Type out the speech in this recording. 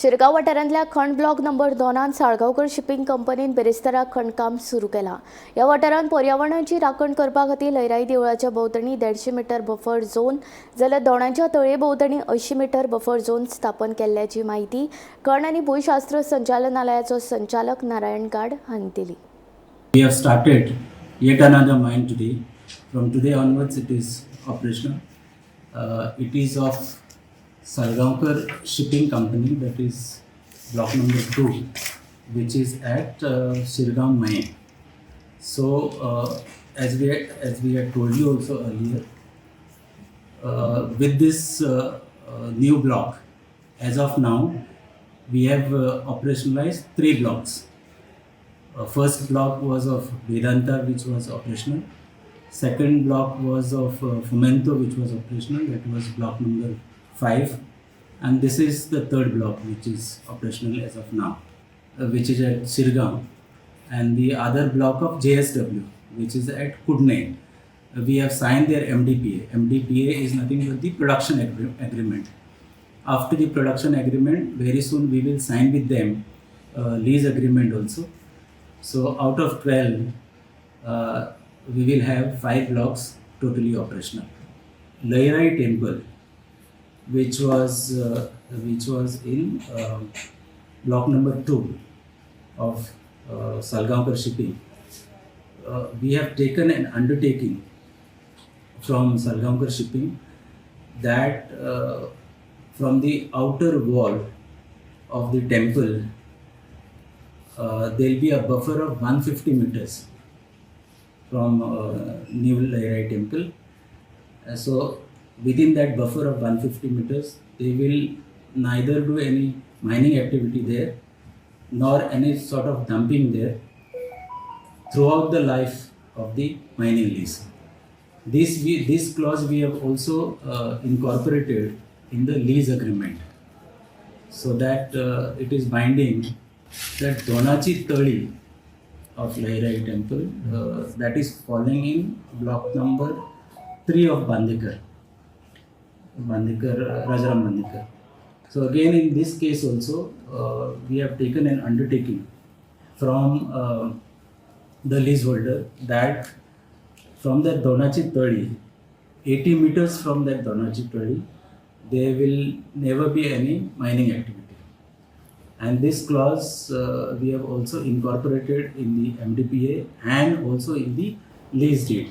शिरगांव वाठारांतल्या खण block number 2 Salgaonkar shipping कंपनीन बेरेस्तारा खणकाम सुरू केलां. ह्या वाठारांत पर्यावरणाची राखण करपा खातीर लयराई देवळाच्या भोंवतणी 150 मीटर बफर झोन जाल्यार दोणाच्या तळये भोंवतणी 80 मीटर बफर झोन स्थापन केल्ल्याची माहिती खण आनी भूशास्त्र संचालनालयाचो संचालक नारायण गाड हांणी दिली. We have started yet another mine today. From today onwards, it is operational. It is of Shirgaon shipping company, that is block number 2, which is at Shirgaon mine. So, as we had told you also earlier, with this new block, as of now, we have operationalized 3 blocks. First block was of Vedanta, which was operational. Second block was of Fomento, which was operational. That was block number 5. And this is the third block, which is operational as of now, which is at Shirgaon. And the other block of JSW, which is at Kudne. We have signed their MDPA. MDPA is nothing but the production agreement. After the production agreement, very soon we will sign with them lease agreement also. So out of 12, we will have 5 blocks totally operational. Lairai Temple, which was in block number 2 of Shirgaon shipping. We have taken an undertaking from Shirgaon shipping that from the outer wall of the temple, there will be a buffer of 150 meters from New Lairai temple. So within that buffer of 150 meters, they will neither do any mining activity there nor any sort of dumping there throughout the life of the mining lease. This clause we have also incorporated in the lease agreement, so that it is binding that Donachi Tali of Lairai temple, that is falling in block number 3 of Bandekar, Rajaram Bandekar. So again, in this case also, we have taken an undertaking from the leaseholder that from that Donachi Tali, 80 meters from that Donachi Tali, there will never be any mining activity. And this clause we have also incorporated in the MDPA and also in the lease deed.